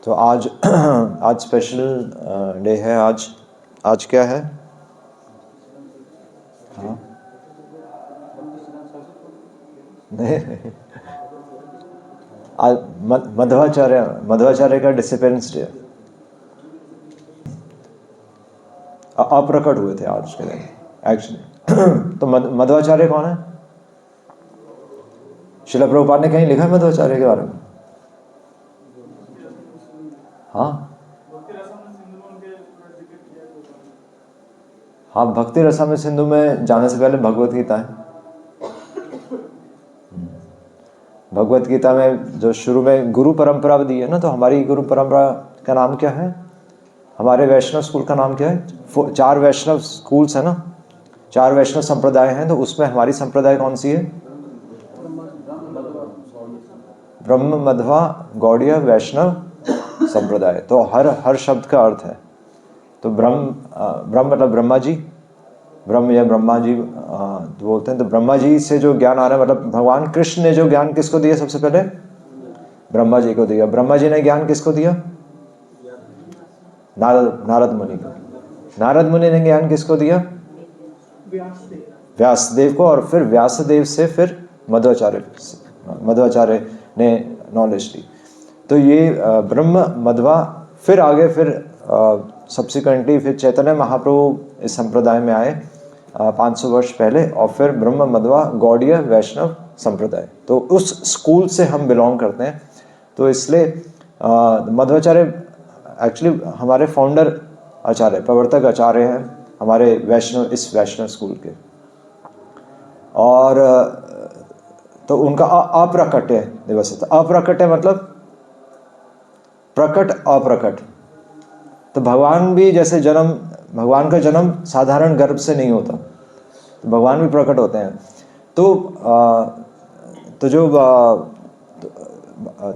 तो आज आज स्पेशल डे है। आज क्या है? हाँ नहीं, आज मध्वाचार्य का डिसिपेंस डे। अप्रकट हुए थे आज के दिन एक्चुअली। तो मध्वाचार्य कौन है? शिला प्रभुपाद ने कहीं लिखा है मध्वाचार्य के बारे में? हाँ हाँ, भक्ति रसामृत सिंधु में जाने से पहले भगवत गीता है। भगवत गीता में जो शुरू में गुरु परंपरा दी है ना, तो हमारी गुरु परंपरा का नाम क्या है? हमारे वैष्णव स्कूल का नाम क्या है? 4 वैष्णव स्कूल्स है ना, 4 वैष्णव संप्रदाय हैं। तो उसमें हमारी संप्रदाय कौन सी है? ब्रह्म मध्वा गौड़ीय वैष्णव संप्रदाय। तो हर शब्द का अर्थ है। तो ब्रह्म मतलब ब्रह्मा जी, ब्रह्म या ब्रह्मा जी बोलते हैं। तो ब्रह्मा जी से जो ज्ञान आ रहा है, मतलब भगवान कृष्ण ने जो ज्ञान किसको दिया? सबसे पहले ब्रह्मा जी को दिया। ब्रह्मा जी ने ज्ञान किसको दिया? नारद मुनि को। नारद मुनि ने ज्ञान किसको दिया? व्यासदेव को। और फिर व्यासदेव से फिर मध्वाचार्य ने नॉलेज ली। तो ये ब्रह्म मध्वा, फिर आगे फिर सब्सिक्वेंटली फिर चैतन्य महाप्रभु इस संप्रदाय में आए 500 वर्ष पहले, और फिर ब्रह्म मध्वा गौड़ीय वैष्णव संप्रदाय। तो उस स्कूल से हम बिलोंग करते हैं। तो इसलिए मध्वाचार्य एक्चुअली हमारे फाउंडर आचार्य, प्रवर्तक आचार्य हैं हमारे इस वैष्णव स्कूल के। और तो उनका अप्रकट्य दिवस है। अप्रकट्य मतलब प्रकट अप्रकट। तो भगवान भी जैसे भगवान का जन्म साधारण गर्भ से नहीं होता, तो भगवान भी प्रकट होते हैं। तो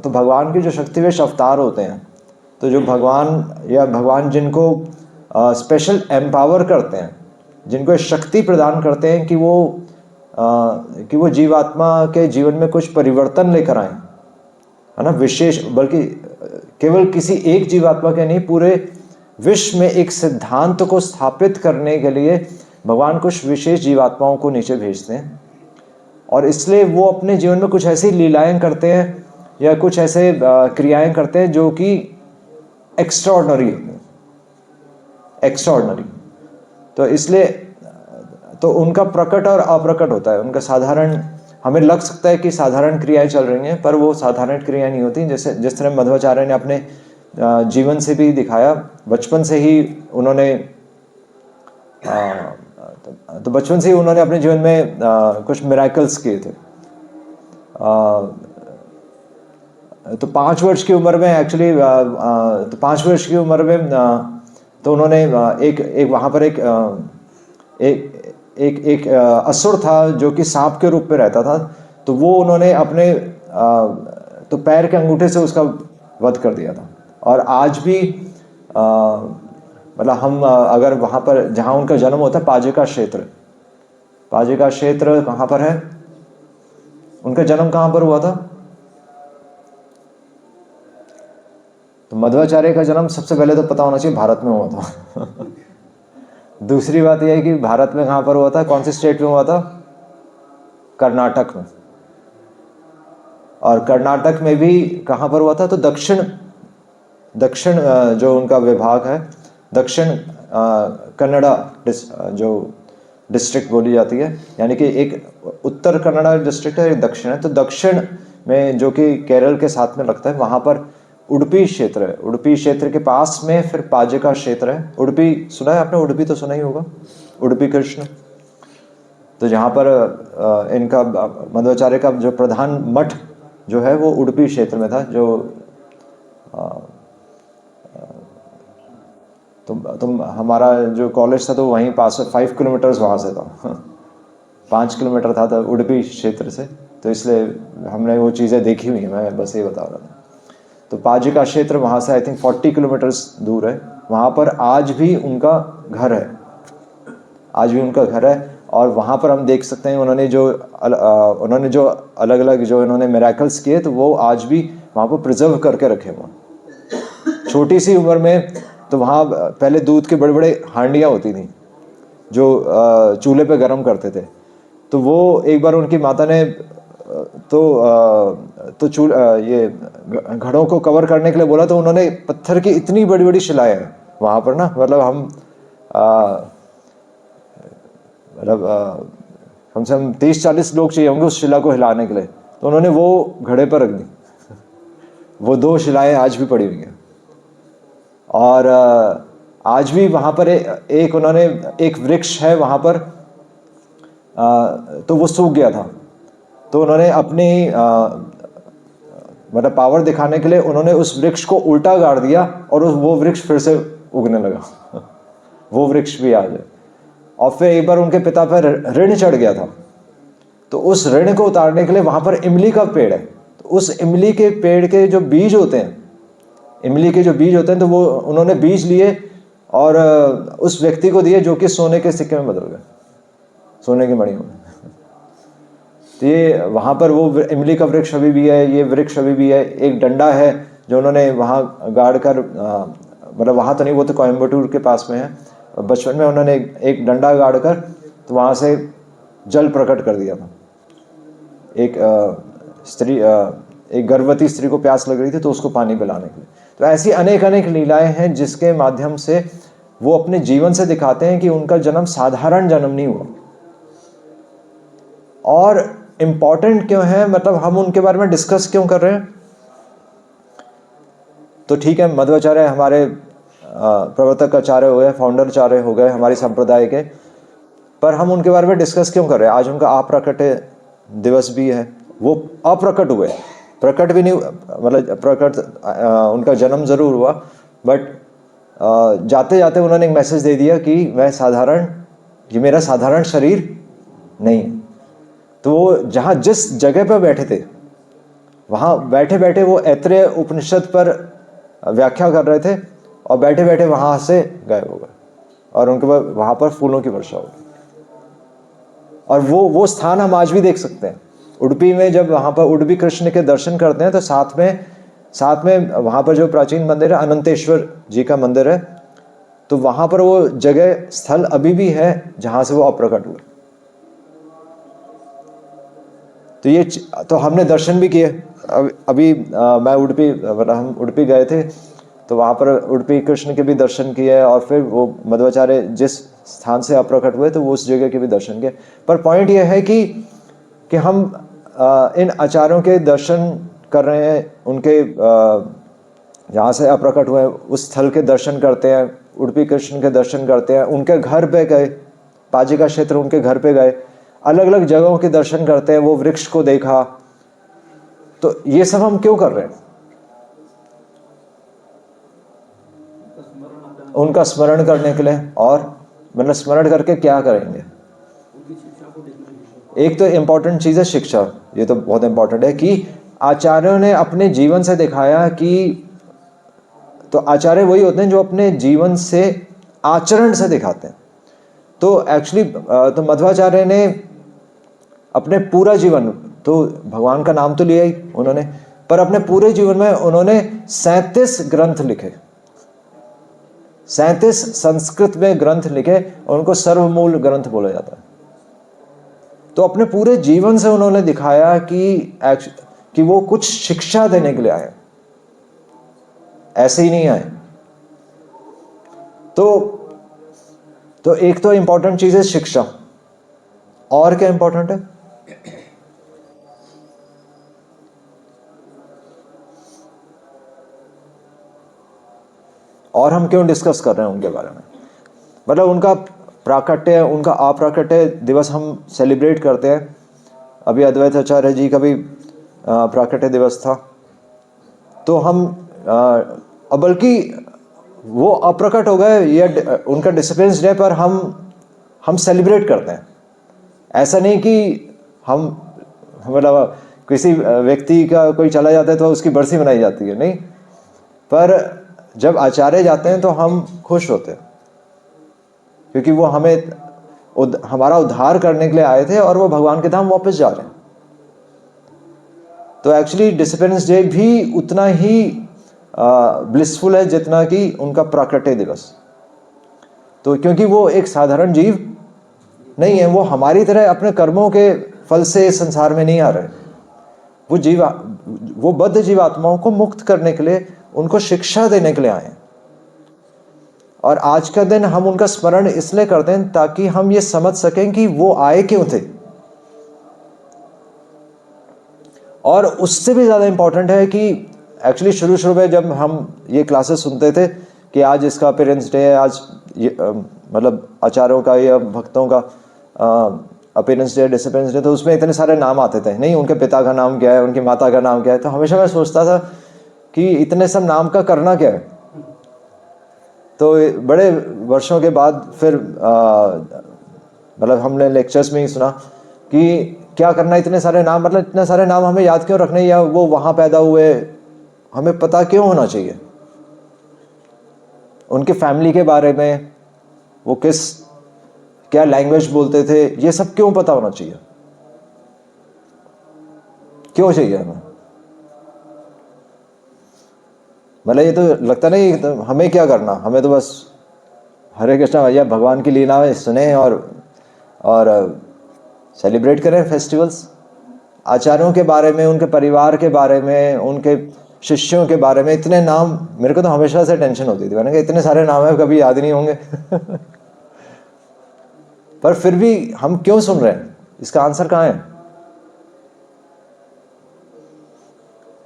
भगवान के जो शक्तिवेश अवतार होते हैं, तो जो भगवान जिनको स्पेशल एम्पावर करते हैं, जिनको शक्ति प्रदान करते हैं कि वो जीवात्मा के जीवन में कुछ परिवर्तन लेकर आए, है ना, विशेष, बल्कि केवल किसी एक जीवात्मा के नहीं, पूरे विश्व में एक सिद्धांत को स्थापित करने के लिए भगवान कुछ विशेष जीवात्माओं को नीचे भेजते हैं। और इसलिए वो अपने जीवन में कुछ ऐसी लीलाएं करते हैं या कुछ ऐसे क्रियाएं करते हैं जो कि एक्स्ट्राऑर्डिनरी होते हैं, एक्स्ट्राऑर्डिनरी। तो इसलिए तो उनका प्रकट और अप्रकट होता है। उनका साधारण, हमें लग सकता है कि साधारण क्रियाएं चल रही हैं, पर वो साधारण क्रियाएं नहीं होती। जैसे जिस तरह मध्वाचार्य ने अपने जीवन से भी दिखाया। बचपन से ही उन्होंने अपने जीवन में कुछ मिरेकल्स किए थे। तो 5 वर्ष की उम्र में एक्चुअली, तो 5 वर्ष की उम्र में तो उन्होंने एक वहाँ पर एक असुर था जो कि सांप के रूप में रहता था। तो वो उन्होंने अपने तो पैर के अंगूठे से उसका वध कर दिया था। और आज भी मतलब हम अगर वहाँ पर जहाँ उनका जन्म होता है, पाजिका क्षेत्र कहाँ पर है? उनका जन्म कहाँ पर हुआ था? तो मध्वाचार्य का जन्म सबसे पहले तो पता होना चाहिए भारत में हुआ था। दूसरी बात यह है कि भारत में कहाँ पर हुआ था, कौन से स्टेट में हुआ था? कर्नाटक में। और कर्नाटक में भी कहाँ पर हुआ था? तो दक्षिण जो उनका विभाग है, दक्षिण कन्नड़ा जो डिस्ट्रिक्ट बोली जाती है, यानी कि एक उत्तर कन्नड़ा डिस्ट्रिक्ट है, एक दक्षिण है। तो दक्षिण में जो कि केरल के साथ में लगता है, वहाँ पर उडुपी क्षेत्र है। उडुपी क्षेत्र के पास में फिर पाजिका क्षेत्र है। उडुपी सुना है आपने? उडुपी तो सुना ही होगा, उडुपी कृष्ण। तो जहाँ पर इनका मध्वाचार्य का जो प्रधान मठ जो है वो उडुपी क्षेत्र में था। जो तो हमारा जो कॉलेज था तो वहीं पास 5 किलोमीटर्स वहाँ से था। 5 किलोमीटर था तो उडुपी क्षेत्र से। तो इसलिए हमने वो चीज़ें देखी हुई हैं, मैं बस ये बता रहा था। तो पाजिका क्षेत्र वहाँ से आई थिंक 40 किलोमीटर्स दूर है। वहाँ पर आज भी उनका घर है। और वहाँ पर हम देख सकते हैं उन्होंने जो अलग अलग जो इन्होंने मिरेकल्स किए, तो वो आज भी वहाँ पर प्रिजर्व करके रखे हुए। छोटी सी उम्र में, तो वहाँ पहले दूध के बड़े बड़े हांडियाँ होती थी जो चूल्हे पे गर्म करते थे। तो वो एक बार उनकी माता ने तो ये घड़ों को कवर करने के लिए बोला, तो उन्होंने पत्थर की इतनी बड़ी बड़ी शिलाएं हैं वहाँ पर ना, मतलब कम से कम 30-40 लोग चाहिए होंगे उस शिला को हिलाने के लिए, तो उन्होंने वो घड़े पर रख दी। वो 2 शिलाएं आज भी पड़ी हुई हैं। और आज भी वहाँ पर एक उन्होंने एक वृक्ष है वहाँ पर, तो वो सूख गया था, तो उन्होंने अपनी मतलब पावर दिखाने के लिए उन्होंने उस वृक्ष को उल्टा गाड़ दिया और वो वृक्ष फिर से उगने लगा। वो वृक्ष भी आज है। और फिर एक बार उनके पिता पर ऋण चढ़ गया था, तो उस ऋण को उतारने के लिए वहाँ पर इमली का पेड़ है, तो उस इमली के पेड़ के जो बीज होते हैं, इमली के जो बीज होते हैं, तो वो उन्होंने बीज लिए और उस व्यक्ति को दिए जो कि सोने के सिक्के में बदल गए, सोने की मणियों में। तो ये वहाँ पर वो इमली का वृक्ष अभी भी है, ये वृक्ष अभी भी है। एक डंडा है जो उन्होंने वहाँ गाड़ कर, मतलब वहाँ तो नहीं, वो तो कोयम्बटूर के पास में है। बचपन में उन्होंने एक डंडा गाड़ कर तो वहाँ से जल प्रकट कर दिया था। एक स्त्री, एक गर्भवती स्त्री को प्यास लग रही थी तो उसको पानी पिलाने के लिए। तो ऐसी अनेक अनेक लीलाएं हैं जिसके माध्यम से वो अपने जीवन से दिखाते हैं कि उनका जन्म साधारण जन्म नहीं हुआ। और इम्पॉर्टेंट क्यों है, मतलब हम उनके बारे में डिस्कस क्यों कर रहे हैं? तो ठीक है, मध्वाचार्य हमारे प्रवर्तक आचार्य हो गए, फाउंडर आचार्य हो गए हमारी संप्रदाय के, पर हम उनके बारे में डिस्कस क्यों कर रहे हैं? आज उनका अप्रकट दिवस भी है। वो अप्रकट हुए, प्रकट भी नहीं, मतलब प्रकट उनका जन्म जरूर हुआ, बट जाते जाते उन्होंने एक मैसेज दे दिया कि मैं साधारण, ये मेरा साधारण शरीर नहीं है। तो वो जहाँ जिस जगह पर बैठे थे, वहाँ बैठे बैठे वो ऐत्रेय उपनिषद पर व्याख्या कर रहे थे और बैठे बैठे वहाँ से गायब हो गए और उनके बाद वहाँ पर फूलों की वर्षा हो गई। और वो स्थान हम आज भी देख सकते हैं उडुपी में। जब वहाँ पर उडुपी कृष्ण के दर्शन करते हैं तो साथ में वहाँ पर जो प्राचीन मंदिर है, अनंतेश्वर जी का मंदिर है, तो वहाँ पर वो जगह स्थल अभी भी है जहाँ से वो अप्रकट हुए। तो ये तो हमने दर्शन भी किए। अभी मैं उडुपी, हम उडुपी गए थे तो वहाँ पर उडुपी कृष्ण के भी दर्शन किए और फिर वो मध्वाचार्य जिस स्थान से अप्रकट हुए तो वो उस जगह के भी दर्शन किए। पर पॉइंट ये है कि हम इन आचार्यों के दर्शन कर रहे हैं, उनके जहाँ से अप्रकट हुए उस स्थल के दर्शन करते हैं, उडुपी कृष्ण के दर्शन करते हैं, उनके घर पे गए, पाजिका क्षेत्र उनके घर पे गए, अलग अलग जगहों के दर्शन करते हैं, वो वृक्ष को देखा। तो ये सब हम क्यों कर रहे हैं? उनका स्मरण करने के लिए। और मतलब स्मरण करके क्या करेंगे? एक तो इम्पोर्टेंट चीज़ है शिक्षा। ये तो बहुत इम्पोर्टेंट है कि आचार्यों ने अपने जीवन से दिखाया कि, तो आचार्य वही होते हैं जो अपने जीवन से, आचरण से दिखाते हैं। तो एक्चुअली तो मध्वाचार्य ने अपने पूरा जीवन, तो भगवान का नाम तो लिया ही उन्होंने, पर अपने पूरे जीवन में उन्होंने 37 ग्रंथ लिखे, 37 संस्कृत में ग्रंथ लिखे, उनको सर्वमूल ग्रंथ बोला जाता है। तो अपने पूरे जीवन से उन्होंने दिखाया कि वो कुछ शिक्षा देने के लिए आए, ऐसे ही नहीं आए। तो एक तो इंपॉर्टेंट चीज है शिक्षा। और क्या इंपॉर्टेंट है? और हम क्यों डिस्कस कर रहे हैं उनके बारे में? मतलब उनका प्राकट्य, उनका अप्राकट्य दिवस हम सेलिब्रेट करते हैं। अभी अद्वैत आचार्य जी का भी प्राकट्य दिवस था, तो हम बल्कि वो अप्रकट हो गए, ये उनका डिसिप्लिन्स डे पर हम सेलिब्रेट करते हैं। ऐसा नहीं कि हम, मतलब किसी व्यक्ति का कोई चला जाता है तो उसकी बरसी मनाई जाती है, नहीं। पर जब आचार्य जाते हैं तो हम खुश होते हैं, क्योंकि वो हमारा उद्धार करने के लिए आए थे और वो भगवान के धाम वापस जा रहे हैं। तो एक्चुअली डिसिप्लिन्स डे भी उतना ही ब्लिसफुल है जितना कि उनका प्राकट्य दिवस। तो क्योंकि वो एक साधारण जीव नहीं है, वो हमारी तरह अपने कर्मों के फल से इस संसार में नहीं आ रहे। वो बद्ध जीवात्माओं को मुक्त करने के लिए, उनको शिक्षा देने के लिए आए हैं। और आज का दिन हम उनका स्मरण इसलिए करते हैं ताकि हम ये समझ सकें कि वो आए क्यों थे। और उससे भी ज़्यादा इम्पोर्टेंट है कि एक्चुअली शुरू में जब हम ये क्लासेस सुनते थे कि आज इसका अपीयरेंस डे है, आज ये मतलब आचार्यों का या भक्तों का अपीयरेंस डे, डिसअपीयरेंस डे, तो उसमें इतने सारे नाम आते थे, नहीं उनके पिता का नाम क्या है, उनकी माता का नाम क्या है। तो हमेशा मैं सोचता था कि इतने सब नाम का करना क्या है। तो बड़े वर्षों के बाद फिर मतलब हमने लेक्चर्स में ही सुना कि क्या करना इतने सारे नाम, मतलब इतने सारे नाम हमें याद क्यों रखने, या वो वहाँ पैदा हुए हमें पता क्यों होना चाहिए। उनके फैमिली के बारे में, वो क्या लैंग्वेज बोलते थे, ये सब क्यों पता होना चाहिए, क्यों चाहिए हमें। मतलब ये तो लगता नहीं, तो हमें क्या करना, हमें तो बस हरे कृष्णा भैया भगवान की लीलाएं सुने और सेलिब्रेट करें फेस्टिवल्स। आचार्यों के बारे में, उनके परिवार के बारे में, उनके शिष्यों के बारे में इतने नाम, मेरे को तो हमेशा से टेंशन होती थी, मैंने कहा इतने सारे नाम है कभी याद नहीं होंगे पर फिर भी हम क्यों सुन रहे हैं, इसका आंसर कहाँ है,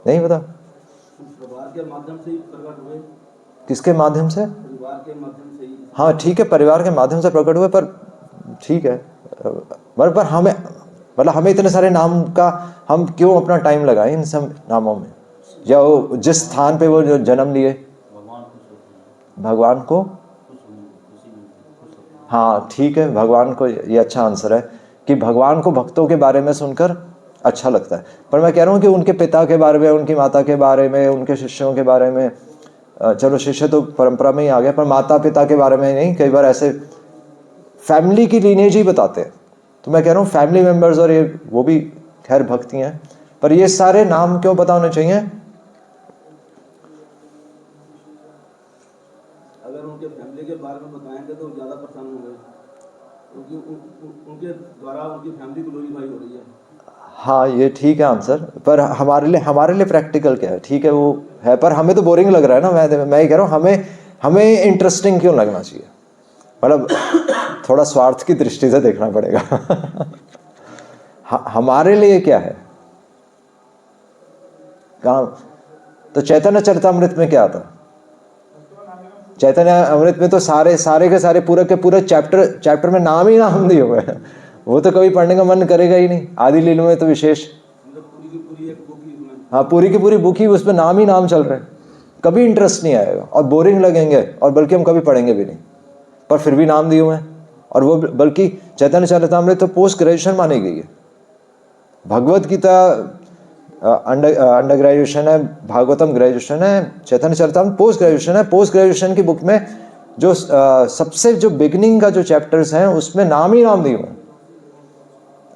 नहीं पता। परिवार के माध्यम से ही प्रकट हुए। किसके माध्यम से? परिवार के माध्यम से ही। हाँ ठीक है, परिवार के माध्यम से प्रकट हुए, पर ठीक है, पर हमें मतलब हमें इतने सारे नाम का हम क्यों अपना टाइम लगाएं इन सब नामों में, या वो जिस स्थान पे वो जो जन्म लिए भगवान को। हाँ ठीक है, भगवान को, ये अच्छा आंसर है कि भगवान को भक्तों के बारे में सुनकर अच्छा लगता है। पर मैं कह रहा हूँ कि उनके पिता के बारे में, उनकी माता के बारे में, उनके शिष्यों के बारे में, चलो शिष्य तो परंपरा में ही आ गया, पर माता पिता के बारे में नहीं, कई बार ऐसे फैमिली की लीनेज ही बताते हैं। तो मैं कह रहा हूँ फैमिली मेम्बर्स, और ये वो भी खैर भक्ति हैं, पर ये सारे नाम क्यों पता होने चाहिए। अगर उनके फैमिली के बारे में बताएंगे तो ज़्यादा परेशान होंगे, क्योंकि उनके द्वारा उनकी फैमिली ग्लोरीफाई हो रही है। हाँ ये ठीक है आंसर, पर हमारे लिए प्रैक्टिकल क्या है, ठीक है वो है, पर हमें तो बोरिंग लग रहा है ना। मैं ये कह रहा हूँ हमें इंटरेस्टिंग क्यों लगना चाहिए, मतलब थोड़ा स्वार्थ की दृष्टि से देखना पड़ेगा हमारे लिए क्या है काम। तो चैतन्य चरितामृत में क्या आता? चैतन्य अमृत में तो सारे के सारे पूरे के पूरे चैप्टर में नाम ही नाम दिए हुए हैं, वो तो कभी पढ़ने का मन करेगा ही नहीं। आदि लीला में तो विशेष, पूरी की पूरी एक बुक ही, हाँ पूरी की पूरी बुक ही, उसमें नाम ही नाम चल रहे हैं, कभी इंटरेस्ट नहीं आएगा और बोरिंग लगेंगे, और बल्कि हम कभी पढ़ेंगे भी नहीं, पर फिर भी नाम दिए हुए हैं। और वो बल्कि चैतन्य चरितामृत तो पोस्ट ग्रेजुएशन मानी गई है। भगवत गीता अंडर ग्रेजुएशन है, भागवतम ग्रेजुएशन है, चैतन्य चरितामृत पोस्ट ग्रेजुएशन है। पोस्ट ग्रेजुएशन की बुक में जो सबसे जो बिगनिंग का जो चैप्टर्स हैं उसमें नाम ही नाम दिए हुए हैं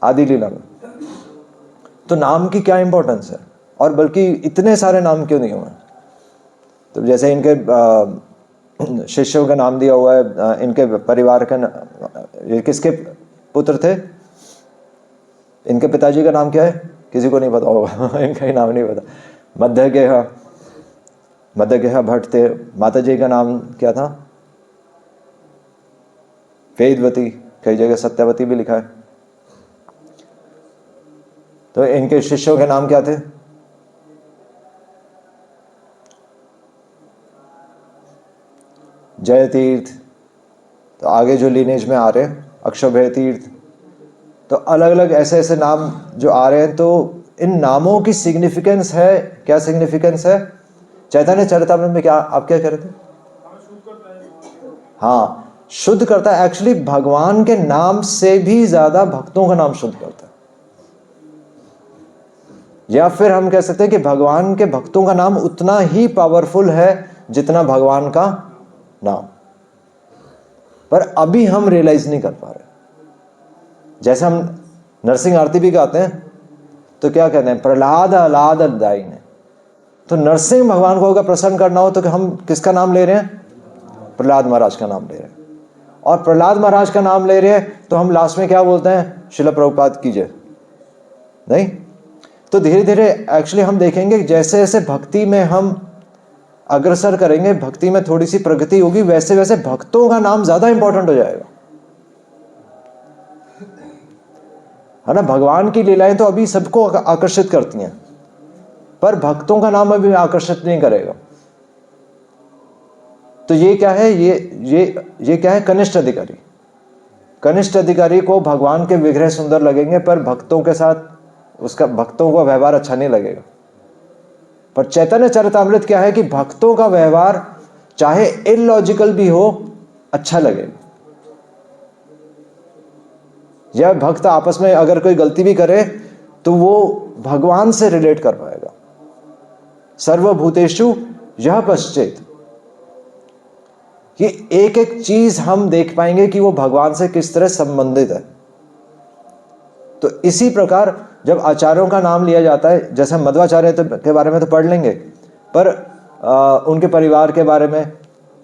आदि लीला में। तो नाम की क्या इंपॉर्टेंस है, और बल्कि इतने सारे नाम क्यों दिए हुए हैं। तो जैसे इनके शिष्यों का नाम दिया हुआ है, इनके परिवार का, ये किसके पुत्र थे, इनके पिताजी का नाम क्या है, किसी को नहीं पता होगा इनका ही नाम नहीं पता। मध्यगेह भट्ट थे। माता जी का नाम क्या था? वेदवती, कई जगह सत्यवती भी लिखा है। तो इनके शिष्यों के नाम क्या थे? जय तीर्थ। तो आगे जो लीनेज में आ रहे हैं अक्षोभ्य तीर्थ, तो अलग अलग ऐसे ऐसे नाम जो आ रहे हैं। तो इन नामों की सिग्निफिकेंस है, क्या सिग्निफिकेंस है? चैतन्य चरितामृत में क्या, आप क्या कह रहे थे? हाँ, शुद्ध करता है। एक्चुअली भगवान के नाम से भी ज्यादा भक्तों का नाम शुद्ध करता है, या फिर हम कह सकते हैं कि भगवान के भक्तों का नाम उतना ही पावरफुल है जितना भगवान का नाम, पर अभी हम रियलाइज नहीं कर पा रहे। जैसे हम नरसिंह आरती भी गाते हैं तो क्या कहते हैं? प्रहलाद आह्लाद दायिने, तो नरसिंह भगवान को अगर प्रसन्न करना हो तो हम किसका नाम ले रहे हैं? प्रहलाद महाराज का नाम ले रहे हैं। और प्रहलाद महाराज का नाम ले रहे हैं तो हम लास्ट में क्या बोलते हैं? श्रील प्रभुपाद की जय। नहीं, तो धीरे धीरे एक्चुअली हम देखेंगे जैसे जैसे भक्ति में हम अग्रसर करेंगे, भक्ति में थोड़ी सी प्रगति होगी, वैसे वैसे भक्तों का नाम ज्यादा इंपॉर्टेंट हो जाएगा, है ना। भगवान की लीलाएं तो अभी सबको आकर्षित करती हैं, पर भक्तों का नाम अभी आकर्षित नहीं करेगा। तो ये क्या है? ये क्या है? कनिष्ठ अधिकारी। कनिष्ठ अधिकारी को भगवान के विग्रह सुंदर लगेंगे, पर भक्तों के साथ उसका भक्तों का व्यवहार अच्छा नहीं लगेगा। पर चैतन्य चरितामृत क्या है कि भक्तों का व्यवहार चाहे इलॉजिकल भी हो, अच्छा लगेगा। या भक्त आपस में अगर कोई गलती भी करे तो वो भगवान से रिलेट कर पाएगा। सर्वभूतेषु यह पश्चेत, कि एक एक चीज हम देख पाएंगे कि वो भगवान से किस तरह संबंधित है। तो इसी प्रकार जब आचार्यों का नाम लिया जाता है, जैसे मध्वाचार्य के बारे में तो पढ़ लेंगे, पर उनके परिवार के बारे में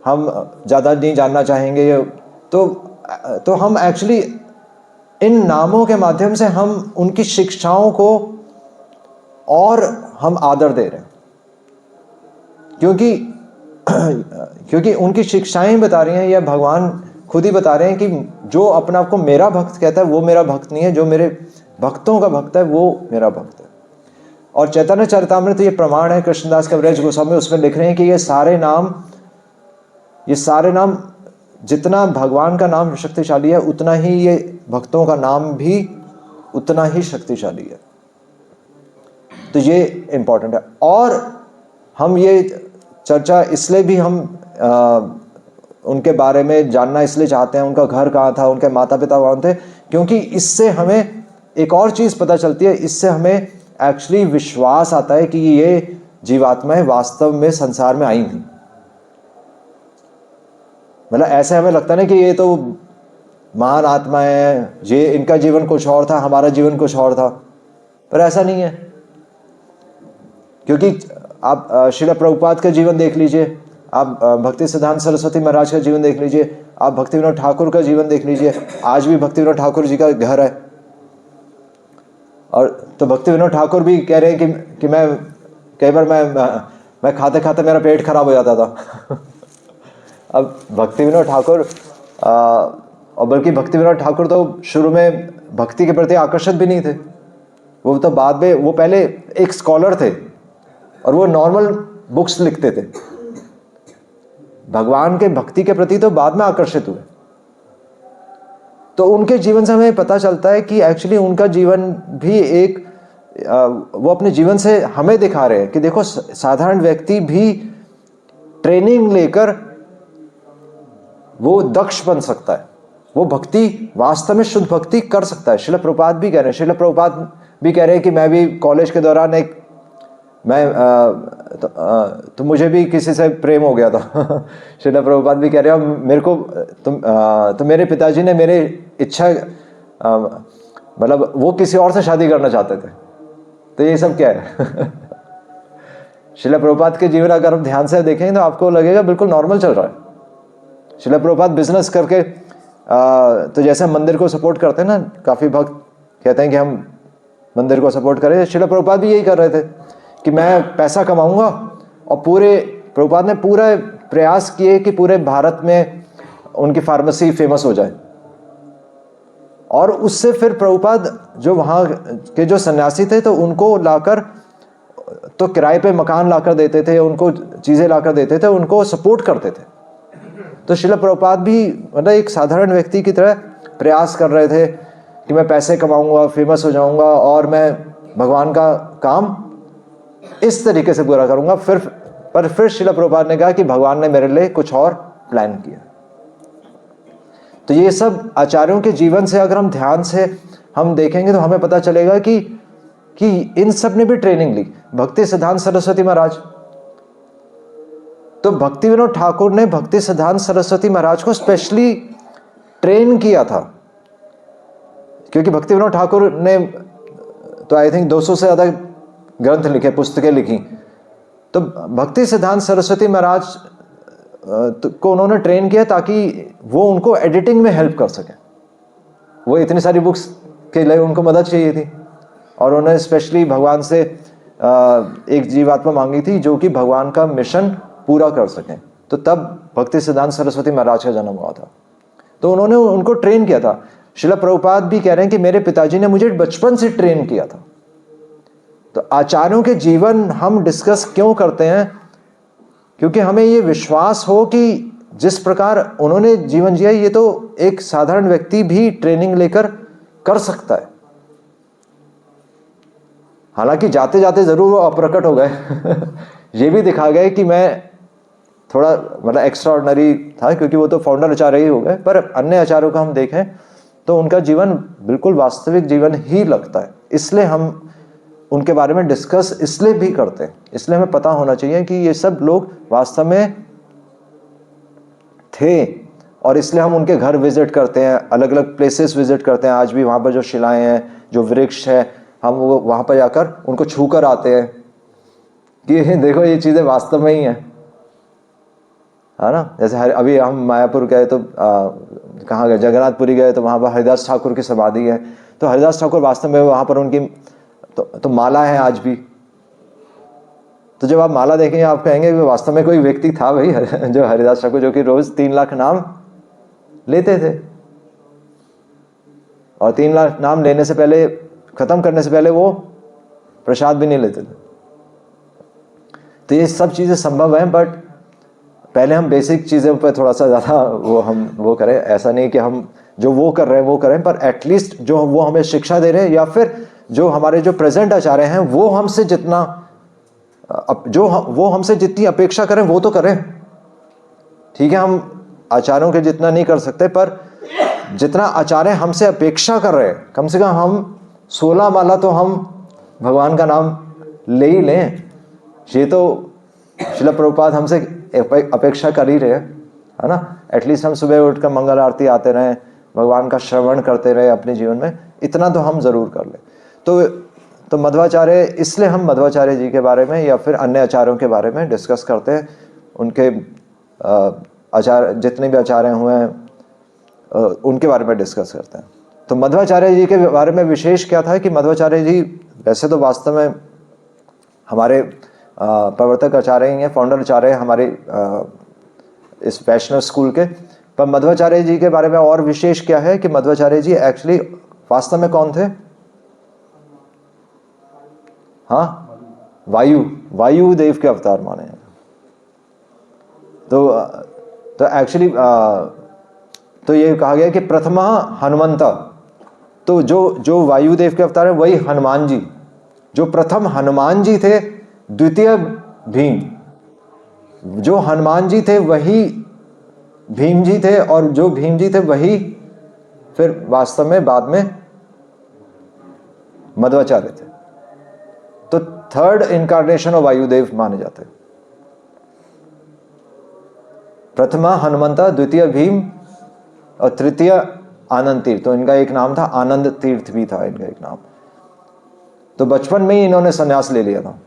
हम ज़्यादा नहीं जानना चाहेंगे। तो हम एक्चुअली इन नामों के माध्यम से हम उनकी शिक्षाओं को और हम आदर दे रहे हैं, क्योंकि उनकी शिक्षाएं बता रही हैं, या भगवान खुद ही बता रहे हैं कि जो अपने आप को मेरा भक्त कहता है वो मेरा भक्त नहीं है, जो मेरे भक्तों का भक्त है वो मेरा भक्त है। और चैतन्य चरितामृत ये प्रमाण है, कृष्णदास कविराज गोस्वामी उसमें लिख रहे हैं कि ये सारे नाम जितना भगवान का नाम शक्तिशाली है, उतना ही ये भक्तों का नाम भी उतना ही शक्तिशाली है। तो ये इंपॉर्टेंट है। और हम ये चर्चा इसलिए भी हम उनके बारे में जानना इसलिए चाहते हैं, उनका घर कहाँ था, उनके माता पिता कौन थे, क्योंकि इससे हमें एक और चीज़ पता चलती है। इससे हमें एक्चुअली विश्वास आता है कि ये जीवात्माएं वास्तव में संसार में आई थी। मतलब ऐसे हमें लगता है ना कि ये तो महान आत्माएं हैं, ये इनका जीवन कुछ और था, हमारा जीवन कुछ और था, पर ऐसा नहीं है। क्योंकि आप श्रील प्रभुपाद का जीवन देख लीजिए, आप भक्ति सिद्धांत सरस्वती महाराज का जीवन देख लीजिए, आप भक्ति विनोद ठाकुर का जीवन देख लीजिए। आज भी भक्ति विनोद ठाकुर जी का घर है, और तो भक्ति विनोद ठाकुर भी कह रहे हैं कि मैं कई बार मैं खाते खाते मेरा पेट खराब हो जाता था। अब भक्ति विनोद ठाकुर और बल्कि भक्ति विनोद ठाकुर तो शुरू में भक्ति के प्रति आकर्षित भी नहीं थे। वो तो बाद में, वो पहले एक स्कॉलर थे और वो नॉर्मल बुक्स लिखते थे। भगवान के भक्ति के प्रति तो बाद में आकर्षित हुए। तो उनके जीवन से हमें पता चलता है कि एक्चुअली उनका जीवन भी एक वो अपने जीवन से हमें दिखा रहे हैं कि देखो, साधारण व्यक्ति भी ट्रेनिंग लेकर वो दक्ष बन सकता है, वो भक्ति वास्तव में शुद्ध भक्ति कर सकता है। श्रील प्रभुपाद भी कह रहे हैं, श्रील प्रभुपाद भी कह रहे हैं कि मैं भी कॉलेज के दौरान तो मुझे भी किसी से प्रेम हो गया था। श्रील प्रभुपाद भी कह रहे हैं, मेरे को तो मेरे पिताजी ने मेरे इच्छा मतलब वो किसी और से शादी करना चाहते थे। तो ये सब क्या है? श्रील प्रभुपाद के जीवन अगर हम ध्यान से देखेंगे तो आपको लगेगा बिल्कुल नॉर्मल चल रहा है। श्रील प्रभुपाद बिजनेस करके तो जैसे हम मंदिर को सपोर्ट करते हैं ना, काफ़ी भक्त कहते हैं कि हम मंदिर को सपोर्ट करें। श्रील प्रभुपाद भी यही कर रहे थे कि मैं पैसा कमाऊंगा, और प्रभुपाद ने पूरा प्रयास किए कि पूरे भारत में उनकी फार्मेसी फेमस हो जाए। और उससे फिर प्रभुपाद जो वहाँ के जो सन्यासी थे तो उनको लाकर तो किराए पे मकान लाकर देते थे, उनको चीज़ें लाकर देते थे, उनको सपोर्ट करते थे। तो श्रील प्रभुपाद भी मतलब एक साधारण व्यक्ति की तरह प्रयास कर रहे थे कि मैं पैसे कमाऊंगा, फेमस हो जाऊंगा, और मैं भगवान का काम इस तरीके से पूरा करूंगा। फिर श्रील प्रभुपाद ने कहा कि भगवान ने मेरे लिए कुछ और प्लान किया। तो ये सब आचार्यों के जीवन से अगर हम ध्यान से हम देखेंगे तो हमें पता चलेगा कि इन सब ने भी ट्रेनिंग ली। भक्ति सिद्धांत सरस्वती महाराज, तो भक्ति विनोद ठाकुर ने भक्ति सिद्धांत सरस्वती महाराज को स्पेशली ट्रेन किया था, क्योंकि भक्ति विनोद ठाकुर ने तो आई थिंक 200 से ज़्यादा ग्रंथ लिखे, पुस्तकें लिखी, तो भक्ति सिद्धांत सरस्वती महाराज को उन्होंने ट्रेन किया ताकि वो उनको एडिटिंग में हेल्प कर सके। वो इतनी सारी बुक्स के लिए उनको मदद चाहिए थी और उन्होंने स्पेशली भगवान से एक जीवात्मा मांगी थी जो कि भगवान का मिशन पूरा कर सके। तो तब भक्ति सिद्धांत सरस्वती महाराज का जन्म हुआ था। तो उन्होंने उनको ट्रेन किया था। श्रील प्रभुपाद भी कह रहे हैं कि मेरे पिताजी ने मुझे बचपन से ट्रेन किया था। तो आचार्यों के जीवन हम डिस्कस क्यों करते हैं? क्योंकि हमें ये विश्वास हो कि जिस प्रकार उन्होंने जीवन जिया ये तो एक साधारण व्यक्ति भी ट्रेनिंग लेकर कर सकता है। हालांकि जाते जाते जरूर वो अप्रकट हो गए ये भी दिखा गए कि मैं थोड़ा मतलब एक्स्ट्रा ऑर्डिनरी था, क्योंकि वो तो फाउंडर आचार्य ही हो गए। पर अन्य आचार्यों का हम देखें तो उनका जीवन बिल्कुल वास्तविक जीवन ही लगता है। इसलिए हम उनके बारे में डिस्कस इसलिए भी करते हैं, इसलिए हमें पता होना चाहिए कि ये सब लोग वास्तव में थे और इसलिए हम उनके घर विजिट करते हैं, अलग अलग प्लेसेस विजिट करते हैं। आज भी वहाँ पर जो शिलाएं हैं, जो वृक्ष है, हम वो वहाँ पर जाकर उनको छू कर आते हैं कि देखो ये चीज़ें वास्तव में ही हैं, है ना। जैसे अभी हम मायापुर गए तो कहाँ गए, जगन्नाथपुरी गए तो वहाँ पर हरिदास ठाकुर की समाधि है। तो हरिदास ठाकुर वास्तव में वहाँ पर उनकी तो माला है आज भी। तो जब आप माला देखेंगे आप कहेंगे कि वास्तव में कोई व्यक्ति था भाई जो हरिदास ठाकुर, जो कि रोज 3 लाख नाम लेते थे और 3 लाख नाम लेने से पहले, खत्म करने से पहले वो प्रसाद भी नहीं लेते थे। तो ये सब चीज़ें संभव हैं, बट पहले हम बेसिक चीज़ों पर थोड़ा सा ज़्यादा वो करें। ऐसा नहीं कि हम जो वो कर रहे हैं वो करें, पर एटलीस्ट जो वो हमें शिक्षा दे रहे हैं या फिर जो हमारे जो प्रेजेंट आचार्य हैं वो हमसे जितना वो हमसे जितनी अपेक्षा करें वो तो करें। ठीक है, हम आचार्यों के जितना नहीं कर सकते, पर जितना आचार्य हमसे अपेक्षा कर रहे हैं, कम से कम हम 16 माला तो हम भगवान का नाम ले ही लें। ये तो श्रील प्रभुपाद हमसे अपेक्षा कर ही रहे हैं, है ना। एटलीस्ट हम सुबह उठकर मंगल आरती आते रहें, भगवान का श्रवण करते रहे अपने जीवन में, इतना तो हम ज़रूर कर लें। तो मध्वाचार्य, इसलिए हम मध्वाचार्य जी के बारे में या फिर अन्य आचार्यों के बारे में डिस्कस करते हैं। उनके आचार्य जितने भी आचार्य हुए हैं उनके बारे में डिस्कस करते हैं। तो मध्वाचार्य जी के बारे में विशेष क्या था कि मध्वाचार्य जी वैसे तो वास्तव में हमारे प्रवर्तक आचार्य ही हैं, फाउंडर आचार्य हमारे इस वैष्णव स्कूल के। पर मध्वाचार्य जी के बारे में और विशेष क्या है कि मध्वाचार्य जी एक्चुअली वास्तव में कौन थे? हाँ, वायु देव के अवतार माने हैं। तो एक्चुअली तो ये कहा गया कि प्रथमा हनुमंत, तो जो वायुदेव के अवतार है वही हनुमान जी। जो प्रथम हनुमान जी थे, द्वितीय भीम, जो हनुमान जी थे वही भीम जी थे, और जो भीम जी थे वही फिर वास्तव में बाद में मध्वाचार्य थे। तो थर्ड इनकारनेशन ऑफ वायुदेव माने जाते हैं। प्रथमा हनुमंता, द्वितीय भीम और तृतीय आनंद तीर्थ। तो इनका एक नाम था आनंद तीर्थ भी था इनका एक नाम। तो बचपन में ही इन्होंने संन्यास ले लिया था,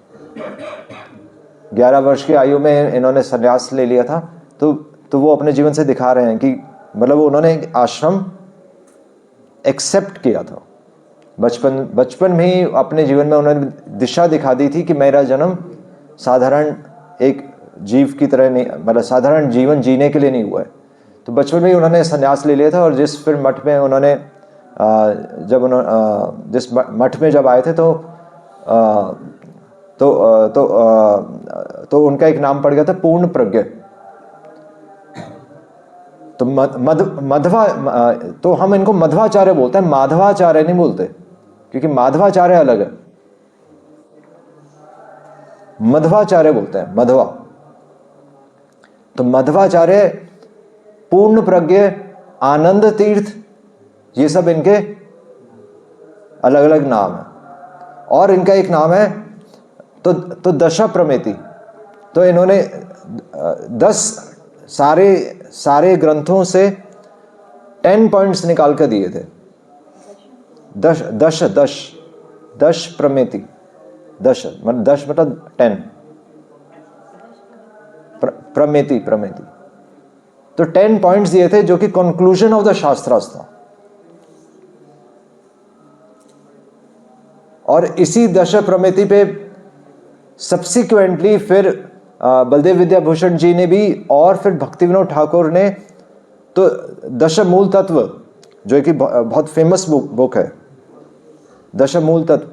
11 वर्ष की आयु में इन्होंने संन्यास ले लिया था। तो वो अपने जीवन से दिखा रहे हैं कि मतलब उन्होंने एक आश्रम एक्सेप्ट किया था। बचपन में ही अपने जीवन में उन्होंने दिशा दिखा दी थी कि मेरा जन्म साधारण एक जीव की तरह नहीं, मतलब साधारण जीवन जीने के लिए नहीं हुआ है। तो बचपन में ही उन्होंने संन्यास ले लिया था। और जिस फिर मठ में उन्होंने जिस मठ में जब आए थे तो उनका एक नाम पड़ गया था पूर्ण प्रज्ञ। तो मध्वा, तो हम इनको मध्वाचार्य बोलते हैं, माधवाचार्य नहीं बोलते, क्योंकि माधवाचार्य अलग है, मध्वाचार्य बोलते हैं, मध्वा। तो मध्वाचार्य, पूर्ण प्रज्ञ, आनंद तीर्थ, ये सब इनके अलग अलग नाम है। और इनका एक नाम है तो दशा प्रमेति। तो इन्होंने 10 सारे ग्रंथों से 10 पॉइंट्स निकाल कर दिए थे। 10 प्रमेति, 10 मतलब 10 मतलब 10। प्रमेति। तो 10 पॉइंट्स दिए थे जो कि कंक्लूजन ऑफ द शास्त्रास था। और इसी दश प्रमेति पे सब्सिक्वेंटली फिर बलदेव विद्याभूषण जी ने भी और फिर भक्ति विनोद ठाकुर ने तो दश मूल तत्व जो कि बहुत फेमस बुक है दश मूल तत्व,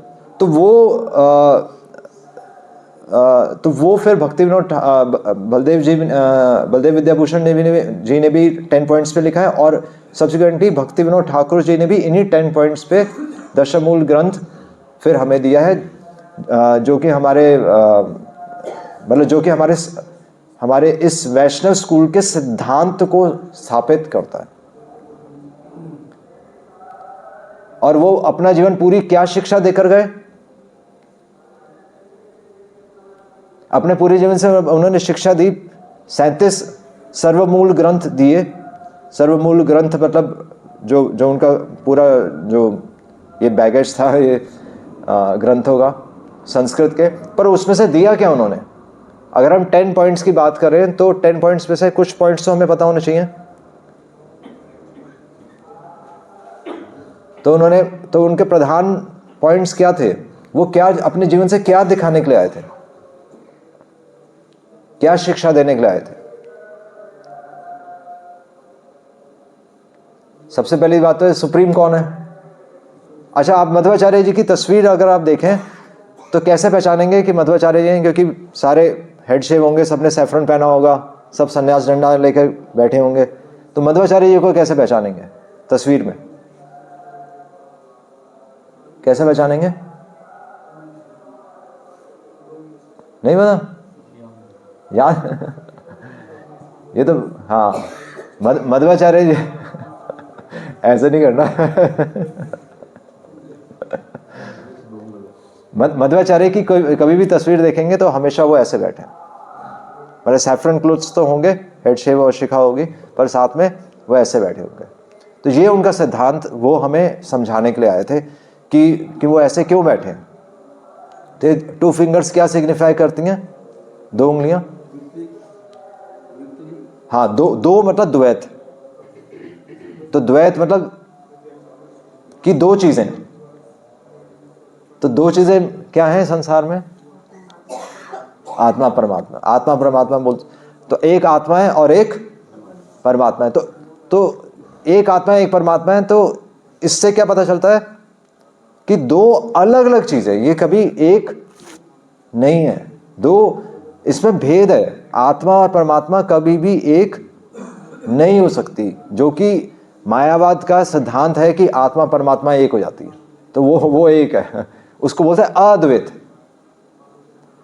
तो वो फिर भक्ति विनोद बलदेव विद्याभूषण जी ने भी 10 पॉइंट्स पे लिखा है। और सब्सिक्वेंटली भक्ति विनोद ठाकुर जी ने भी इन्हीं 10 पॉइंट्स पे दशमूल ग्रंथ फिर हमें दिया है, जो कि हमारे इस वैष्णव स्कूल के सिद्धांत को स्थापित करता है। और वो अपना जीवन पूरी क्या शिक्षा देकर गए? अपने पूरे जीवन से उन्होंने शिक्षा दी, 37 सर्वमूल ग्रंथ दिए। सर्वमूल ग्रंथ मतलब जो उनका पूरा जो ये बैगेज था ये ग्रंथों का संस्कृत के, पर उसमें से दिया क्या उन्होंने? अगर हम 10 पॉइंट्स की बात करें तो 10 पॉइंट्स में से कुछ पॉइंट्स तो हमें पता होने चाहिए। तो उनके प्रधान पॉइंट्स क्या थे? वो क्या अपने जीवन से क्या दिखाने के लिए आए थे, क्या शिक्षा देने के लिए आए थे? सबसे पहली बात तो सुप्रीम कौन है? अच्छा, आप मध्वाचार्य जी की तस्वीर अगर आप देखें तो कैसे पहचानेंगे कि मध्वाचार्य जी हैं? क्योंकि सारे हेड शेव होंगे, सबने सैफरन पहना होगा, सब सन्यास डंडा लेकर बैठे होंगे, तो मध्वाचार्य जी को कैसे पहचानेंगे तस्वीर में? कैसे पहचानेंगे? नहीं पता यार ये तो हाँ मध्वाचार्य जी ऐसे नहीं करना मध्वाचार्य की कभी भी तस्वीर देखेंगे तो हमेशा वो ऐसे बैठे, मतलब सैफरन क्लोथ्स तो होंगे, हेड शेव और शिखा होगी, पर साथ में वो ऐसे बैठे होंगे। तो ये उनका सिद्धांत वो हमें समझाने के लिए आए थे कि वो ऐसे क्यों बैठे। तो 2 फिंगर्स क्या सिग्निफाई करती हैं? 2 उंगलियां। हाँ, दो मतलब द्वैत। तो द्वैत मतलब कि 2 चीजें। तो 2 चीजें क्या हैं संसार में? आत्मा परमात्मा। आत्मा परमात्मा बोल तो एक आत्मा है और एक परमात्मा है। तो एक आत्मा है एक परमात्मा है। तो इससे क्या पता चलता है कि 2 अलग अलग चीजें, ये कभी एक नहीं है, 2 इसमें भेद है। आत्मा और परमात्मा कभी भी एक नहीं हो सकती, जो कि मायावाद का सिद्धांत है कि आत्मा परमात्मा एक हो जाती है। तो वो एक है, उसको बोलते हैं अद्वैत।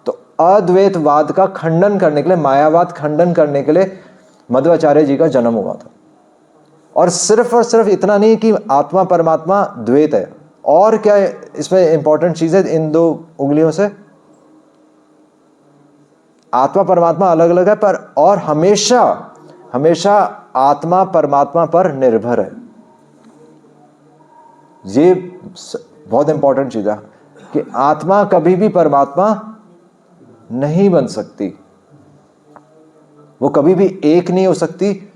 तो अद्वैतवाद का खंडन करने के लिए, मायावाद खंडन करने के लिए मध्वाचार्य जी का जन्म हुआ था। और सिर्फ इतना नहीं कि आत्मा परमात्मा द्वैत है, और क्या इसमें इंपॉर्टेंट चीज है इन 2 उंगलियों से? आत्मा परमात्मा अलग अलग है, पर और हमेशा आत्मा परमात्मा पर निर्भर है। ये बहुत इंपॉर्टेंट चीज है कि आत्मा कभी भी परमात्मा नहीं बन सकती, वो कभी भी एक नहीं हो सकती,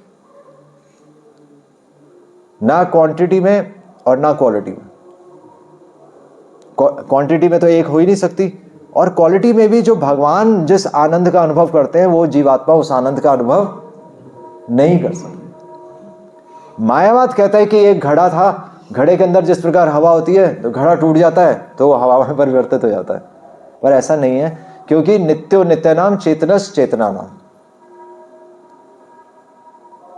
ना क्वांटिटी में और ना क्वालिटी में। क्वांटिटी में तो एक हो ही नहीं सकती, और क्वालिटी में भी जो भगवान जिस आनंद का अनुभव करते हैं वो जीवात्मा उस आनंद का अनुभव नहीं कर सकती। मायावाद कहता है कि एक घड़ा था, घड़े के अंदर जिस प्रकार हवा होती है तो घड़ा टूट जाता है तो वो हवा में परिवर्तित हो जाता है, पर ऐसा नहीं है, क्योंकि नित्यो नित्यानाम चेतनस चेतनानाम,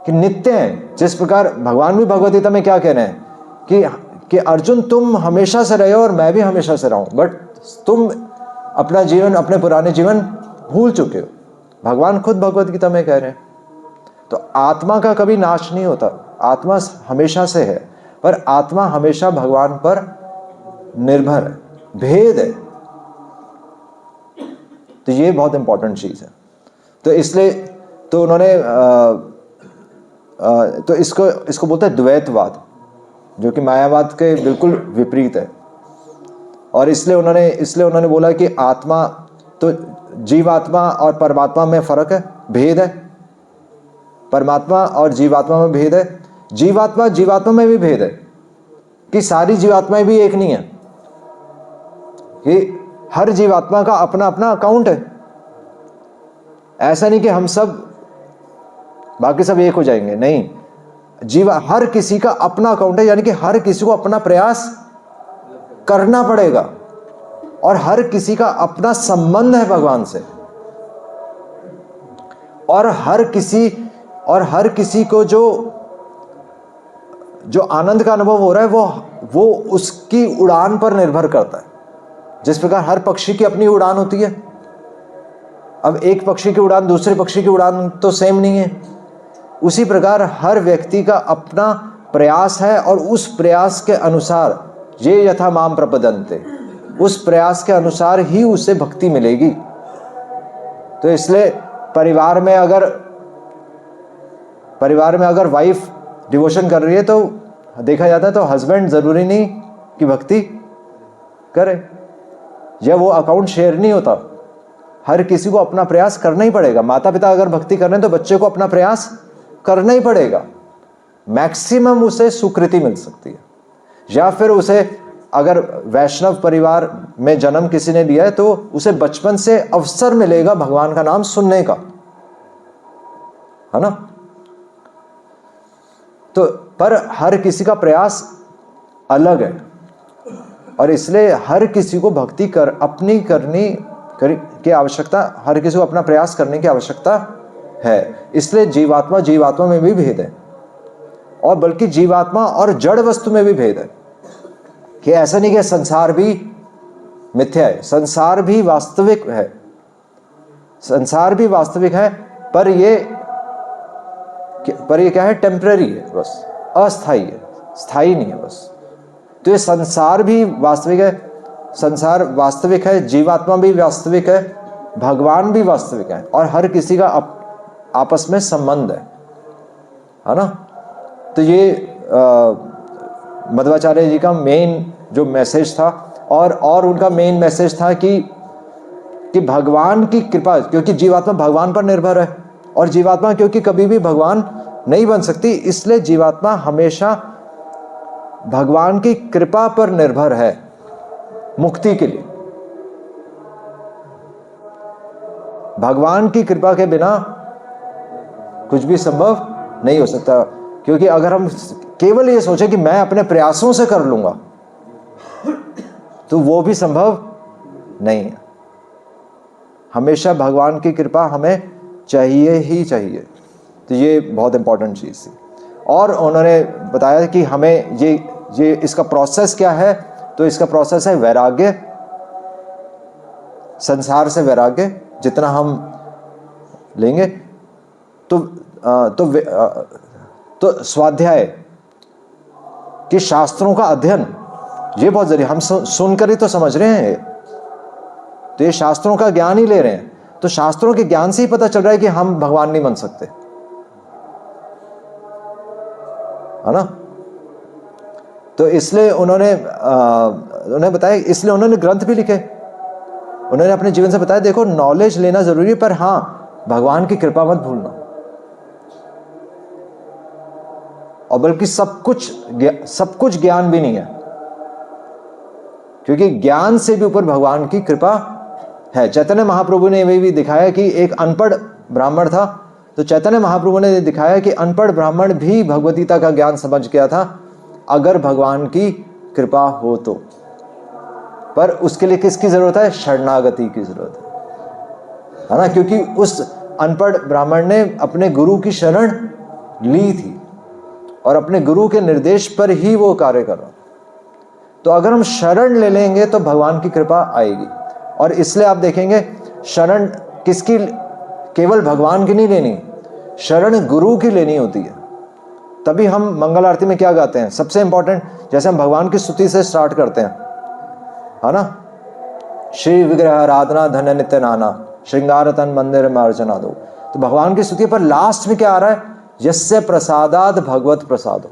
कि नित्य है। जिस प्रकार भगवान भी भगवद गीता में क्या कह रहे हैं कि अर्जुन तुम हमेशा से रहे हो और मैं भी हमेशा से रहा हूं, बट तुम अपना जीवन, अपने पुराने जीवन भूल चुके हो। भगवान खुद भगवद गीता में कह रहे हैं। तो आत्मा का कभी नाश नहीं होता, आत्मा हमेशा से है, पर आत्मा हमेशा भगवान पर निर्भर है, भेद है। तो ये बहुत इंपॉर्टेंट चीज है। तो इसलिए तो उन्होंने तो इसको बोलते हैं द्वैतवाद, जो कि मायावाद के बिल्कुल विपरीत है। और इसलिए उन्होंने बोला कि आत्मा तो जीवात्मा और परमात्मा में फर्क है, भेद है, परमात्मा और जीवात्मा में भेद है, जीवात्मा जीवात्मा में भी भेद है, कि सारी जीवात्माएं भी एक नहीं है, कि हर जीवात्मा का अपना अपना अकाउंट है। ऐसा नहीं कि हम सब बाकी सब एक हो जाएंगे, नहीं, हर किसी का अपना अकाउंट है, यानी कि हर किसी को अपना प्रयास करना पड़ेगा और हर किसी का अपना संबंध है भगवान से, और हर किसी को जो आनंद का अनुभव हो रहा है वो उसकी उड़ान पर निर्भर करता है। जिस प्रकार हर पक्षी की अपनी उड़ान होती है, अब एक पक्षी की उड़ान दूसरे पक्षी की उड़ान तो सेम नहीं है, उसी प्रकार हर व्यक्ति का अपना प्रयास है और उस प्रयास के अनुसार ये यथा माम प्रपदन्ते, उस प्रयास के अनुसार ही उसे भक्ति मिलेगी। तो इसलिए परिवार में अगर वाइफ डिवोशन कर रही है तो देखा जाता है तो हस्बैंड जरूरी नहीं कि भक्ति करे, या वो अकाउंट शेयर नहीं होता, हर किसी को अपना प्रयास करना ही पड़ेगा। माता पिता अगर भक्ति कर रहे हैं तो बच्चे को अपना प्रयास करना ही पड़ेगा, मैक्सिमम उसे सुकृति मिल सकती है। या फिर उसे अगर वैष्णव परिवार में जन्म किसी ने लिया है तो उसे बचपन से अवसर मिलेगा भगवान का नाम सुनने का, है ना। तो पर हर किसी का प्रयास अलग है और इसलिए हर किसी को भक्ति की आवश्यकता, हर किसी को अपना प्रयास करने की आवश्यकता है। इसलिए जीवात्मा में भी भेद है, और बल्कि जीवात्मा और जड़ वस्तु में भी भेद है, कि ऐसा नहीं कि संसार भी मिथ्या है, संसार भी वास्तविक है, पर ये क्या है, टेम्पररी है, बस अस्थाई है, स्थायी नहीं है बस। तो ये संसार भी वास्तविक है, संसार वास्तविक है, जीवात्मा भी वास्तविक है, भगवान भी वास्तविक है, और हर किसी का आपस में संबंध है ना। तो ये मध्वाचार्य जी का मेन जो मैसेज था, और उनका मेन मैसेज था कि भगवान की कृपा, क्योंकि जीवात्मा भगवान पर निर्भर है और जीवात्मा क्योंकि कभी भी भगवान नहीं बन सकती, इसलिए जीवात्मा हमेशा भगवान की कृपा पर निर्भर है मुक्ति के लिए। भगवान की कृपा के बिना कुछ भी संभव नहीं हो सकता, क्योंकि अगर हम केवल ये सोचें कि मैं अपने प्रयासों से कर लूंगा तो वो भी संभव नहीं है। हमेशा भगवान की कृपा हमें चाहिए ही चाहिए। तो ये बहुत इंपॉर्टेंट चीज़ थी। और उन्होंने बताया कि हमें ये इसका प्रोसेस क्या है, तो इसका प्रोसेस है वैराग्य, संसार से वैराग्य जितना हम लेंगे तो स्वाध्याय कि शास्त्रों का अध्ययन, ये बहुत जरूरी। हम सुनकर ही तो समझ रहे हैं, तो ये शास्त्रों का ज्ञान ही ले रहे हैं, तो शास्त्रों के ज्ञान से ही पता चल रहा है कि हम भगवान नहीं बन सकते, है ना। तो इसलिए उन्होंने बताया, इसलिए उन्होंने ग्रंथ भी लिखे, उन्होंने अपने जीवन से बताया देखो नॉलेज लेना जरूरी है, पर हाँ भगवान की कृपा मत भूलना, और बल्कि सब कुछ ज्ञान भी नहीं है, क्योंकि ज्ञान से भी ऊपर भगवान की कृपा है। चैतन्य महाप्रभु ने भी दिखाया कि एक अनपढ़ ब्राह्मण था, तो चैतन्य महाप्रभु ने दिखाया कि अनपढ़ ब्राह्मण भी भगवद गीता का ज्ञान समझ गया था अगर भगवान की कृपा हो तो। पर उसके लिए किसकी जरूरत है? शरणागति की जरूरत है ना, क्योंकि उस अनपढ़ ब्राह्मण ने अपने गुरु की शरण ली थी और अपने गुरु के निर्देश पर ही वो कार्य कर रहा। तो अगर हम शरण ले लेंगे तो भगवान की कृपा आएगी। और इसलिए आप देखेंगे शरण किसकी, केवल भगवान की नहीं लेनी, शरण गुरु की लेनी होती है। तभी हम मंगल आरती में क्या गाते हैं, सबसे इंपॉर्टेंट, जैसे हम भगवान की स्तुति से स्टार्ट करते हैं, है ना, श्री विग्रह आराधना धन्य नित्य नाना श्रृंगार तन मंदिर में अर्चना दो। तो भगवान की स्तुति पर लास्ट में क्या आ रहा है, यस्य प्रसादाद भगवत प्रसादो।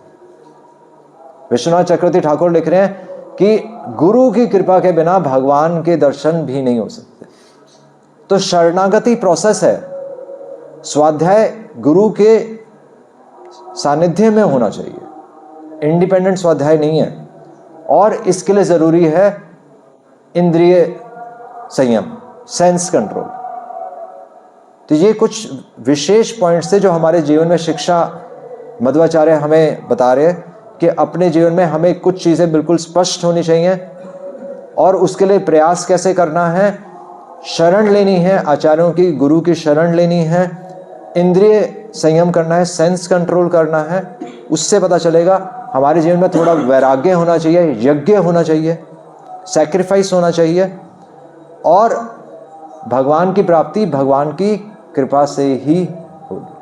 विश्वनाथ चक्रवर्ती ठाकुर लिख रहे हैं कि गुरु की कृपा के बिना भगवान के दर्शन भी नहीं हो सकते। तो शरणागति प्रोसेस है, स्वाध्याय गुरु के सानिध्य में होना चाहिए, इंडिपेंडेंट स्वाध्याय नहीं है। और इसके लिए ज़रूरी है इंद्रिय संयम, सेंस कंट्रोल। तो ये कुछ विशेष पॉइंट्स थे जो हमारे जीवन में शिक्षा मध्वाचार्य हमें बता रहे हैं कि अपने जीवन में हमें कुछ चीज़ें बिल्कुल स्पष्ट होनी चाहिए और उसके लिए प्रयास कैसे करना है। शरण लेनी है आचार्यों की, गुरु की शरण लेनी है, इंद्रिय संयम करना है, सेंस कंट्रोल करना है। उससे पता चलेगा हमारे जीवन में थोड़ा वैराग्य होना चाहिए, यज्ञ होना चाहिए, सैक्रिफाइस होना चाहिए और भगवान की प्राप्ति भगवान की कृपा से ही होगी।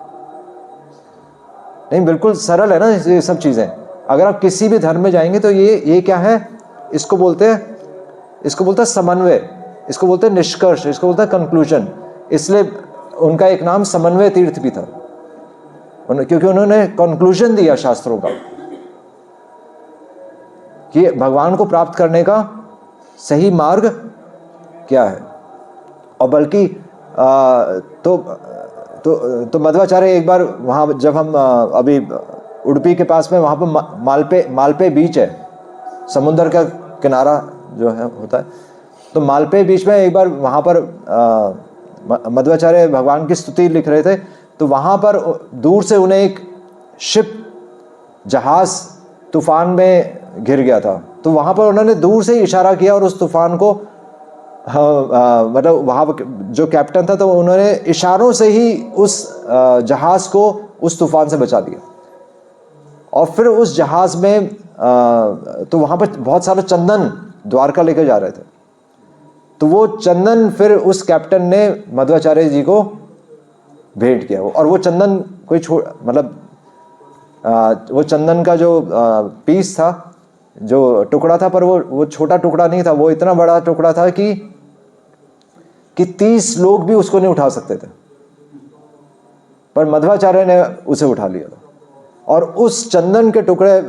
नहीं, बिल्कुल सरल है ना ये सब चीज़ें। अगर आप किसी भी धर्म में जाएंगे तो ये क्या है, इसको बोलते हैं समन्वय, इसको बोलते हैं निष्कर्ष, इसको बोलते हैं कंक्लूजन। इसलिए उनका एक नाम समन्वय तीर्थ भी था, क्योंकि उन्होंने कंक्लूजन दिया शास्त्रों का कि भगवान को प्राप्त करने का सही मार्ग क्या है। और बल्कि तो मध्वाचार्य एक बार वहाँ, जब हम अभी उडुपी के पास में वहाँ पर मालपे बीच है, समुद्र का किनारा जो है होता है, तो मालपे बीच में एक बार वहाँ पर मध्वाचार्य भगवान की स्तुति लिख रहे थे। तो वहाँ पर दूर से उन्हें एक शिप, जहाज तूफान में घिर गया था। तो वहाँ पर उन्होंने दूर से इशारा किया और उस तूफान को मतलब वहाँ जो कैप्टन था तो उन्होंने इशारों से ही उस जहाज़ को उस तूफान से बचा दिया। और फिर उस जहाज़ में तो वहाँ पर बहुत सारा चंदन द्वारका लेकर जा रहे थे। तो वो चंदन फिर उस कैप्टन ने मध्वाचार्य जी को भेंट किया। और वो चंदन कोई मतलब वो चंदन का जो पीस था, जो टुकड़ा था, पर वो छोटा टुकड़ा नहीं था, वो इतना बड़ा टुकड़ा था कि 30 लोग भी उसको नहीं उठा सकते थे, पर मध्वाचार्य ने उसे उठा लिया था। और उस चंदन के टुकड़े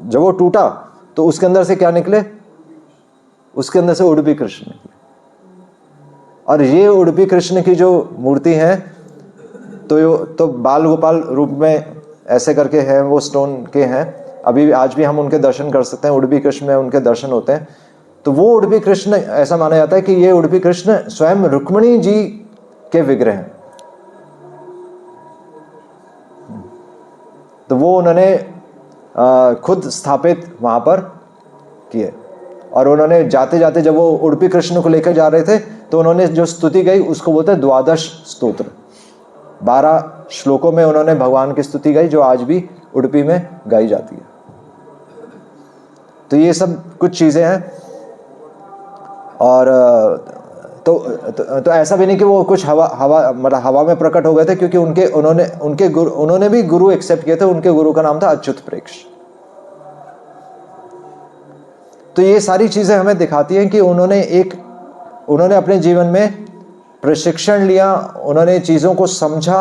जब वो टूटा तो उसके अंदर से क्या निकले, उसके अंदर से उडुपी कृष्ण निकले। और ये उडुपी कृष्ण की जो मूर्ति है तो बाल गोपाल रूप में ऐसे करके हैं, वो स्टोन के हैं। अभी आज भी हम उनके दर्शन कर सकते हैं, उडुपी कृष्ण में उनके दर्शन होते हैं। तो वो उडुपी कृष्ण, ऐसा माना जाता है कि ये उडुपी कृष्ण स्वयं रुक्मिणी जी के विग्रह हैं। तो वो उन्होंने खुद स्थापित वहाँ पर किए। और उन्होंने जाते जाते जब वो उडुपी कृष्ण को लेकर जा रहे थे तो उन्होंने जो स्तुति गाई उसको बोलते हैं द्वादश स्तोत्र। 12 श्लोकों में उन्होंने भगवान की स्तुति गाई, जो आज भी उडुपी में गाई जाती है। तो ये सब कुछ चीज़ें हैं। और तो ऐसा भी नहीं कि वो कुछ हवा में प्रकट हो गए थे, क्योंकि उन्होंने भी गुरु एक्सेप्ट किए थे। उनके गुरु का नाम था अच्युत प्रेक्ष। तो ये सारी चीज़ें हमें दिखाती हैं कि उन्होंने अपने जीवन में प्रशिक्षण लिया, उन्होंने चीज़ों को समझा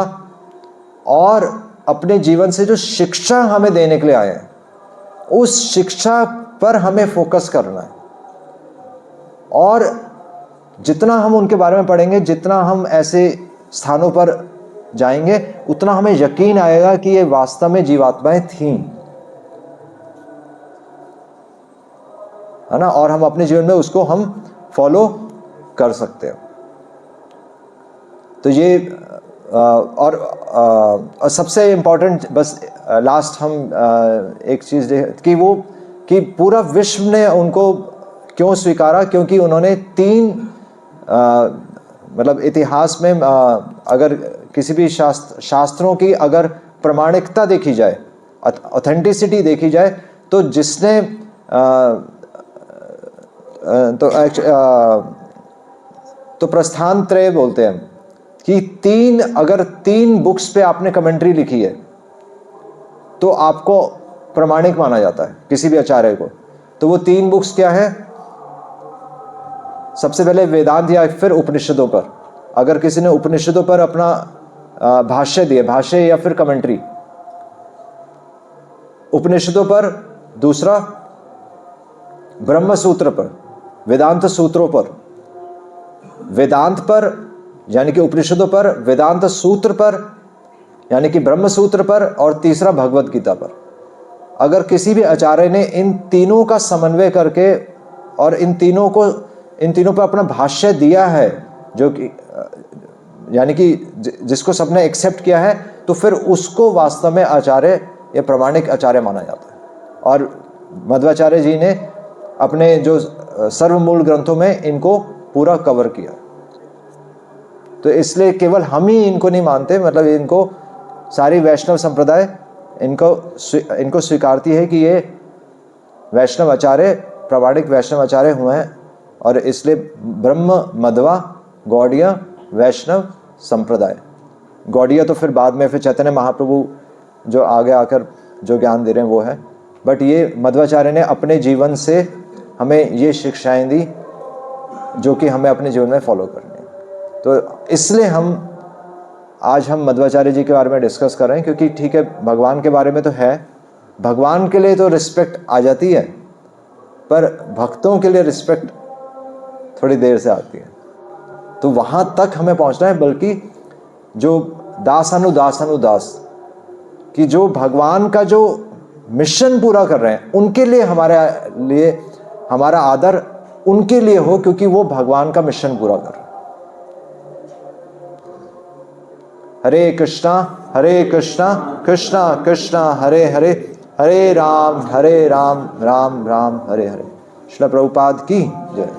और अपने जीवन से जो शिक्षा हमें देने के लिए आए हैं उस शिक्षा पर हमें फोकस करना है। और जितना हम उनके बारे में पढ़ेंगे, जितना हम ऐसे स्थानों पर जाएंगे, उतना हमें यकीन आएगा कि ये वास्तव में जीवात्माएं थीं, है ना। और हम अपने जीवन में उसको हम फॉलो कर सकते हैं। तो ये और सबसे इम्पोर्टेंट बस लास्ट हम एक चीज़ कि पूरा विश्व ने उनको क्यों स्वीकारा, क्योंकि उन्होंने 3 मतलब इतिहास में अगर किसी भी शास्त्रों की अगर प्रमाणिकता देखी जाए, ऑथेंटिसिटी देखी जाए, तो जिसने तो प्रस्थान त्रय बोलते हैं कि अगर 3 बुक्स पे आपने कमेंट्री लिखी है तो आपको प्रमाणिक माना जाता है किसी भी आचार्य को। तो वो 3 बुक्स क्या है? सबसे पहले वेदांत या फिर उपनिषदों पर, अगर किसी ने उपनिषदों पर अपना भाष्य दिए, भाष्य या फिर कमेंट्री उपनिषदों पर, दूसरा ब्रह्म सूत्र पर, वेदांत सूत्रों पर, वेदांत पर यानी कि उपनिषदों पर, वेदांत सूत्र पर यानी कि ब्रह्म सूत्र पर, और तीसरा भगवत गीता पर। अगर किसी भी आचार्य ने इन तीनों का समन्वय करके और इन तीनों पर अपना भाष्य दिया है, जो कि यानी कि जिसको सबने एक्सेप्ट किया है, तो फिर उसको वास्तव में आचार्य या प्रमाणिक आचार्य माना जाता है। और मध्वाचार्य जी ने अपने जो सर्वमूल ग्रंथों में इनको पूरा कवर किया। तो इसलिए केवल हम ही इनको नहीं मानते, मतलब इनको सारी वैष्णव संप्रदाय इनको स्वीकारती है कि ये वैष्णव आचार्य, प्रमाणिक वैष्णव आचार्य हुए हैं। और इसलिए ब्रह्म, मध्वा, गौड़ीय, वैष्णव संप्रदाय। गौड़ीय तो फिर बाद में फिर चैतन्य महाप्रभु जो आगे आकर जो ज्ञान दे रहे हैं वो है, बट ये मध्वाचार्य ने अपने जीवन से हमें ये शिक्षाएं दी जो कि हमें अपने जीवन में फॉलो करनी है। तो इसलिए आज हम मध्वाचार्य जी के बारे में डिस्कस कर रहे हैं, क्योंकि ठीक है भगवान के बारे में तो है, भगवान के लिए तो रिस्पेक्ट आ जाती है, पर भक्तों के लिए रिस्पेक्ट थोड़ी देर से आती है। तो वहाँ तक हमें पहुँचना है, बल्कि जो दास कि जो भगवान का जो मिशन पूरा कर रहे हैं, उनके लिए हमारा आदर उनके लिए हो, क्योंकि वो भगवान का मिशन पूरा कर रहे हैं। हरे कृष्णा कृष्णा कृष्णा हरे हरे, हरे राम राम राम हरे हरे। श्रील प्रभुपाद की जय।